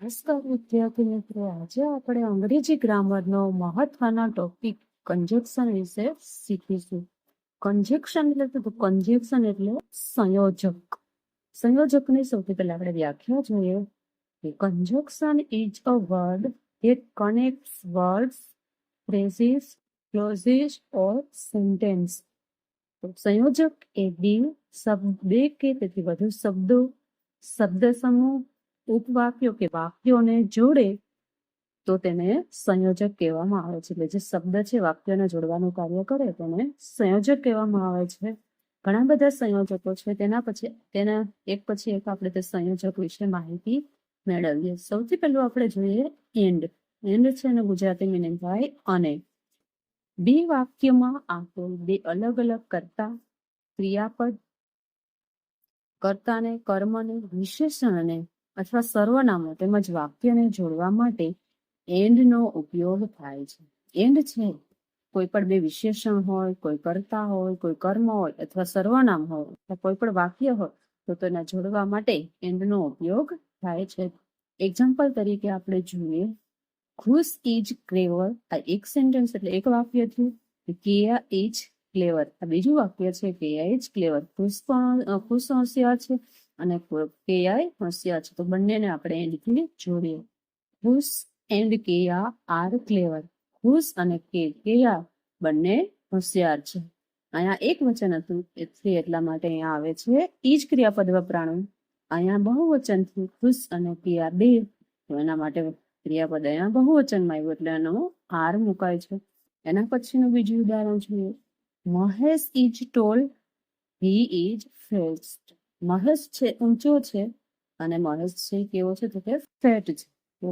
નમસ્કાર વિદ્યાર્થી મિત્રો, આજે આપણે અંગ્રેજી ગ્રામરનો મહત્વના ટોપિક કન્જક્શન વિશે શીખીશું. કન્જક્શન એટલે સંયોજક. સંયોજકની સૌથી પહેલા આપણે વ્યાખ્યા જોઈએ કે conjunction is a word that connects words, phrases, clauses or sentence. તો સંયોજક એ બે કે તેથી વધુ શબ્દો, શબ્દ સમૂહ, ઉપવાક્યો કે વાક્યોને જોડે તો તેને સંયોજક કહેવામાં આવે છે. એટલે જે શબ્દ છે વાક્યોને જોડવાનું કાર્ય કરે તેને સંયોજક કહેવામાં આવે છે. ઘણા બધા સંયોજકો છે, તેના એક પછી એક આપણે તે સંયોજક વિશે માહિતી મેળવીએ. સૌથી પહેલું આપણે જોઈએ એન્ડ. એન્ડ છે એનો ગુજરાતી મિનિંગ થાય અને. બે વાક્યમાં આપેલ બે અલગ અલગ કર્તા, ક્રિયાપદ, કર્તાને, કર્મને, વિશેષણને અથવા સર્વનામો તેમજ વાક્યને જોડવા માટે એન્ડનો ઉપયોગ થાય છે. એન્ડ છે કોઈ પણ બે વિશેષણ હોય, કોઈ કર્તા હોય, કોઈ કર્મ હોય અથવા સર્વનામ હોય અથવા કોઈ પણ વાક્ય હોય તો તેના જોડવા માટે એન્ડનો ઉપયોગ થાય છે. એક્ઝામ્પલ તરીકે આપણે જોઈએ ખુશ ઇઝ ક્લેવર. આ એક સેન્ટેન્સ એટલે એક વાક્ય થયું. કેયા ઇઝ ક્લેવર આ બીજું વાક્ય છે. કેયા ઇઝ ક્લેવર. ખુશ હોશિયાર છે અને કેયા હોશિયાર છે, તો બંનેને આપણે એન્ડથી જોડીએ. ખુશ એન્ડ કેયા આર ક્લેવર. ખુશ અને કેયા બંને હોશિયાર છે. અહીંયા એક વચન હતું એટલા માટે અહીંયા આવે છે ઈજ ક્રિયાપદ વપરાણું. અહીંયા બહુવચન થયું ખુશ અને કેયા બે, તો એના માટે ક્રિયાપદ અહીંયા બહુવચનમાં આવ્યું એટલે એનો આર મુકાય છે. એના પછીનું બીજું ઉદાહરણ જોઈએ Mahesh is tall, he is fast. Mahesh છે ઊંચો છે અને મહેશ છે કેવો છે તો કે ફેટ છે. તો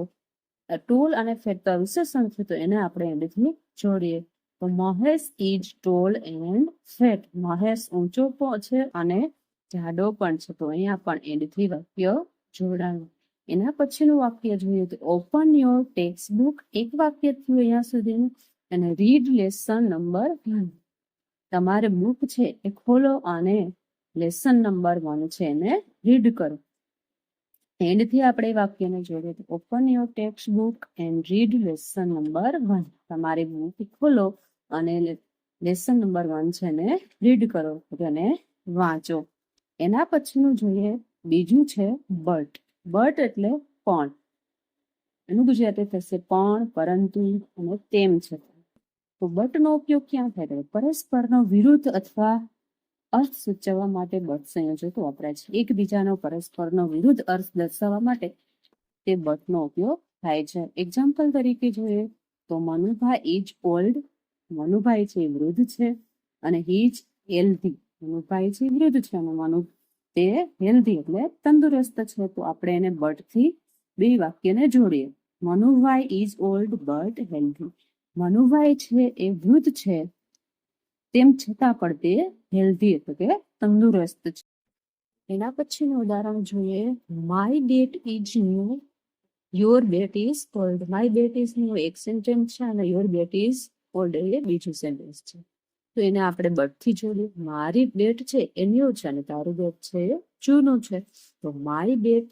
ટોલ અને ફેટ વિશેષણ છે તો એને આપણે એન્ડથી જોડીએ. તો Mahesh is tall and fat. Mahesh ઊંચો પણ છે અને જાડો પણ છે, તો અહીંયા પણ એન્ડથી વાક્ય જોડાયું. એના પછીનું વાક્ય જોઈએ તો ઓપન યોર ટેક્સ્ટ બુક. એક વાક્ય થયું અહીંયા સુધીનું. અને રીડ લેસન નંબર 1. તમારે બુક છે એ ખોલો અને લેસન નંબર 1 છે એને રીડ કરો. એન્ડથી આપણે વાક્યને જોડીએ તો open your text book and read lesson number 1. તમારી બુક ખોલો અને લેસન નંબર 1 છે એને રીડ કરો, તેને વાંચો. એના પછીનું જોઈએ બીજું છે બટ. બટ એટલે પણ. એનું ગુજરાતી થશે પણ, પરંતુ અને તેમ છે. તો બટનો ઉપયોગ ક્યાં થાય? પરસ્પરનો વિરુદ્ધ અથવા અર્થ સૂચવવા માટે બટ સંયોજકો વપરાય છે. એકબીજાનો પરસ્પરનો વિરુદ્ધ અર્થ દર્શાવવા માટે તે બટનો ઉપયોગ થાય છે. એક્ઝામ્પલ તરીકે જોઈએ તો મનુભાઈ ઇઝ ઓલ્ડ. મનુભાઈ છે વૃદ્ધ છે અને હી ઇઝ હેલ્ધી. મનુભાઈ છે વૃદ્ધ છે અને મનુ તે હેલ્ધી એટલે તંદુરસ્ત છે, તો આપણે એને બટથી બે વાક્યને જોડીએ. Manubhai is old but healthy. Manubhai છે એ વૃદ્ધ છે તેમ છતાં પણ તે હેલ્ધી એટલે કે તંદુરસ્ત છે. એના પછીનું ઉદાહરણ જોઈએ my bat is new, your bat is old. My bat is new એક સેન્ટેન્સ છે અને યોર બેટ ઇઝ ઓલ્ડ એ બીજું સેન્ટેન્સ છે, તો એને આપણે બટથી જોડીએ. મારી બેટ છે એ ન્યુ છે અને તારું બેટ છે એ જૂનું છે, તો my bat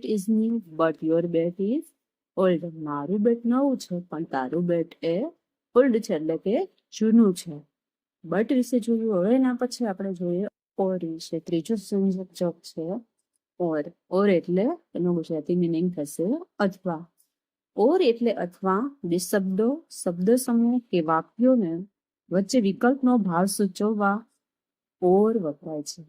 is new but your bat is old. મારું બેટ નવું છે પણ તારું બેટ એ ઓલ્ડ છે એટલે કે જૂનું છે. બટ વિશે જોયું. હવે એના પછી આપણે જોઈએ ઓર વિશે. ત્રીજો સંયોજક છે ઓર. ઓર એટલે એનું ગુજરાતી મિનિંગ થશે અથવા. ઓર એટલે અથવા બે શબ્દો, શબ્દ સમૂહ કે વાક્યોને વચ્ચે વિકલ્પનો ભાવ સૂચવવા ઓર વપરાય છે.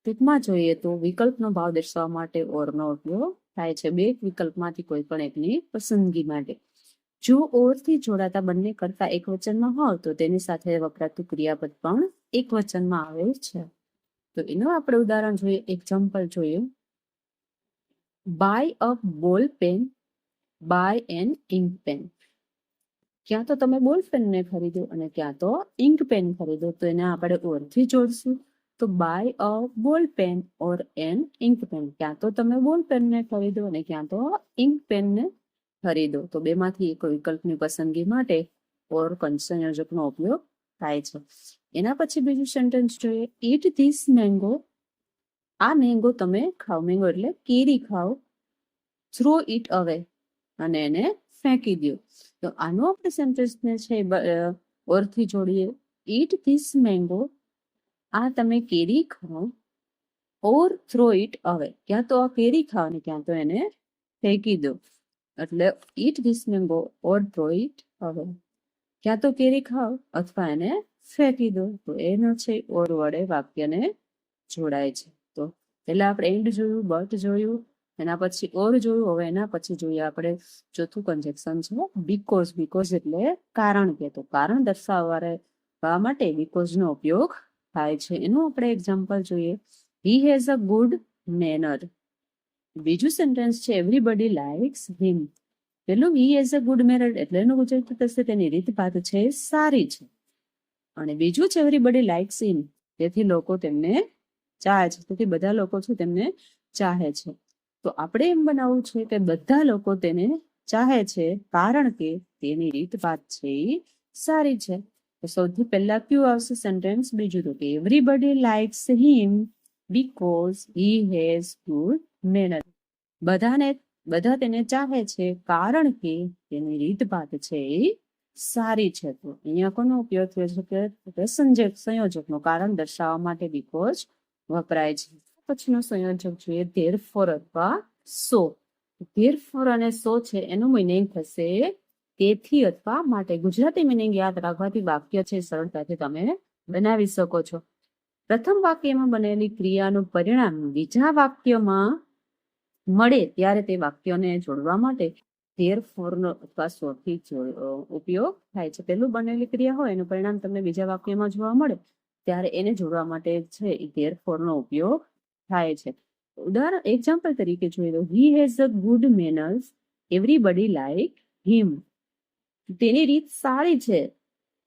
ટૂંકમાં જોઈએ તો વિકલ્પનો ભાવ દર્શાવવા માટે ઓરનો ઉપયોગ થાય છે. બે વિકલ્પમાંથી કોઈ પણ એકની પસંદગી માટે. જો ઓરથી જોડાતા બંને કરતા એક વચનમાં હોય તો તેની સાથે વપરાતું ક્રિયાપદ પણ એક વચનમાં આવે છે. તો એનું આપણે ઉદાહરણ જોઈએ. એક્ઝામ્પલ જોઈએ buy a ball pen, buy an ink pen. ક્યાં તો તમે બોલ પેનને ખરીદો અને ક્યાં તો ઇંક પેન ખરીદો, તો એને આપણે ઓરથી જોડશું. તો by a ball pen or N ink pen. ક્યાં તો તમે બોલ પેનને ખરીદો અને ક્યાં તો ઇંક પેનને ખરીદો, તો બેમાંથી એક વિકલ્પની પસંદગી માટે ઓર સંયોજકનો ઉપયોગ થાય છે. એના પછી બીજું સેન્ટેન્સ જોઈએ ઇટ ધીસ મેંગો, આ મેંગો તમે ખાઓ. મેંગો એટલે કેરી ખાઓ. થ્રો ઇટ અવે, અને એને ફેંકી દો. તો આનો આપણે સેન્ટેન્સને છે ઓરથી જોડીએ. ઈટ ધીસ મેંગો, આ તમે કેરી ખાઓ. ઓર થ્રો ઇટ અવે, ક્યાં તો આ કેરી ખાઓ ને ક્યાં તો એને ફેંકી દો. એટલે eat this mango or throw it away, ક્યાં તો કેરી ખાઓ અથવા એને ફેંકી દો. તો એનો છે ઓર વડે વાક્યને જોડાય છે. તો પહેલા આપણે એન્ડ જોયું, બટ જોયું, એના પછી ઓર જોયું. હવે એના પછી જોઈએ આપણે ચોથું કન્જેક્શન છે બીકોઝ. બીકોઝ એટલે કારણ કે. તો કારણ દર્શાવવા માટે બીકોઝ નો ઉપયોગ થાય છે. એનું આપણે એક્ઝામ્પલ જોઈએ. હી હેઝ અ ગુડ મેનર. બીજું સેન્ટેન્સ છે એવરીબડી લાઇક્સ હિમ. પેલું હી હેઝ અ ગુડ મેનર એટલે એનું ગુજરાતી થશે તેની રીતભાત છે સારી છે. અને બીજું છે એવરીબડી લાઇક્સ હિમ, તેથી લોકો તેમને ચાહે છે. તેથી બધા લોકો છે તેમને ચાહે છે. તો આપણે એમ બનાવવું છે કે બધા લોકો તેને ચાહે છે કારણ કે તેની રીતભાત છે એ સારી છે. તો સૌથી પહેલા કયું આવશે સેન્ટેન્સ? બીજું તો કે everybody likes him because he has good manner. બધા તેને ચાહે છે કારણ કે તેની રીતભાત છે એ સારી છે. તો અહીંયા કોનો ઉપયોગ થયો છે કે સંયોજકનો કારણ દર્શાવવા માટે બીકોઝ વપરાય છે. પછીનો સંયોજક જોઈએ ધેરફોર અથવા સો. ધેરફોર અને સો છે એનું મિનિંગ થશે તેથી અથવા માટે. ગુજરાતી મિનિંગ યાદ રાખવાથી વાક્ય છે સરળતાથી તમે બનાવી શકો છો. પ્રથમ વાક્યમાં બનેલી ક્રિયાનું પરિણામ બીજા વાક્યમાં મળે ત્યારે તે વાક્યને જોડવા માટે ધેરફોરનો અથવા સોથી ઉપયોગ થાય છે. પેલું બનેલી ક્રિયા હોય એનું પરિણામ તમને બીજા વાક્યમાં જોવા મળે ત્યારે એને જોડવા માટે છે એ ધેરફોરનો ઉપયોગ થાય છે. ઉદાહરણ એક્ઝામ્પલ તરીકે જોઈએ તો he has a good manners everybody like him. તેની રીત સારી છે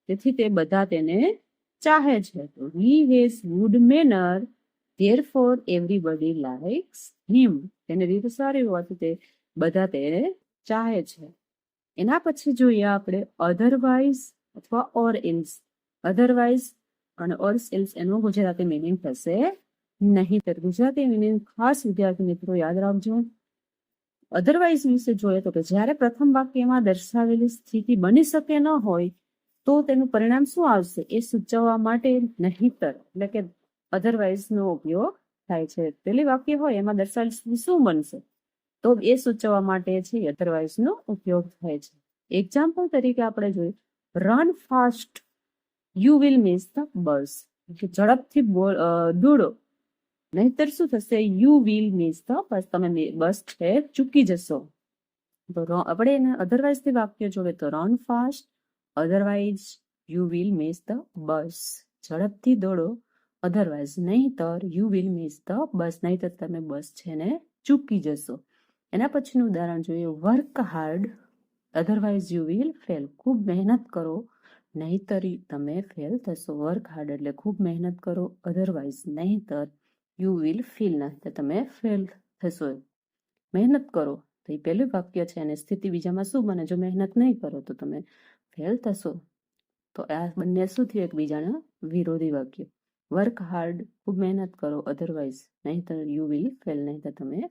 તેથી તે બધા તેને ચાહે છે. તો he has good manner therefore everybody likes him. તેની રીત સારી હોવાથી તે બધા તેને ચાહે છે. એના પછી જોઈએ આપણે અધરવાઇઝ અથવા ઓર ઇલ્સ. અધરવાઇઝ અને ઓર ઇલ્સ એનું ગુજરાતી મિનિંગ થશે નહીંતર. ગુજરાતી મિનિંગ ખાસ વિદ્યાર્થી મિત્રો યાદ રાખજો. અધરવાઇઝ વિશે જોઈએ તો કે જ્યારે પ્રથમ વાક્યમાં દર્શાવેલી સ્થિતિ બની શકે ન હોય તો તેનું પરિણામ શું આવશે એ સૂચવવા માટે નહીંતર એટલે કે અધરવાઇઝ નો ઉપયોગ થાય છે. પેલી વાક્ય હોય એમાં દર્શાવેલી સ્થિતિ શું બનશે તો એ સૂચવવા માટે છે અધરવાઇઝ નો ઉપયોગ થાય છે. એક્ઝામ્પલ તરીકે આપણે જોઈએ run fast you will miss the bus. ઝડપથી દોડો નહીતર શું થશે you will miss the bus. તમે બસ છે ચૂકી જશો. તો આપણે એને અધરવાઇઝ થી વાક્ય જોડે તો run fast otherwise you will miss the bus. ઝડપથી દોડો અધરવાઇઝ નહીતર you will miss the bus. નહીતર તમે બસ છે ને ચૂકી જશો. એના પછીનું ઉદાહરણ જોઈએ work hard otherwise you will fail. ખૂબ મહેનત કરો નહીતર તમે ફેલ થશો. વર્ક હાર્ડ એટલે ખૂબ મહેનત કરો અધરવાઇઝ નહીતર યુ વિલ ફેલ. નહીતર તમે ફેલ થશો. મહેનત કરો તો એ પહેલું વાક્ય છે અને સ્થિતિ બીજામાં શું બને જો મહેનત નહીં કરો તો તમે ફેલ થશો. તો આ બંને શું થયું એકબીજાના વિરોધી વાક્ય. વર્ક હાર્ડ ખૂબ મહેનત કરો અધરવાઇઝ નહીતર યુ વિલ ફેલ. નહીતર તમે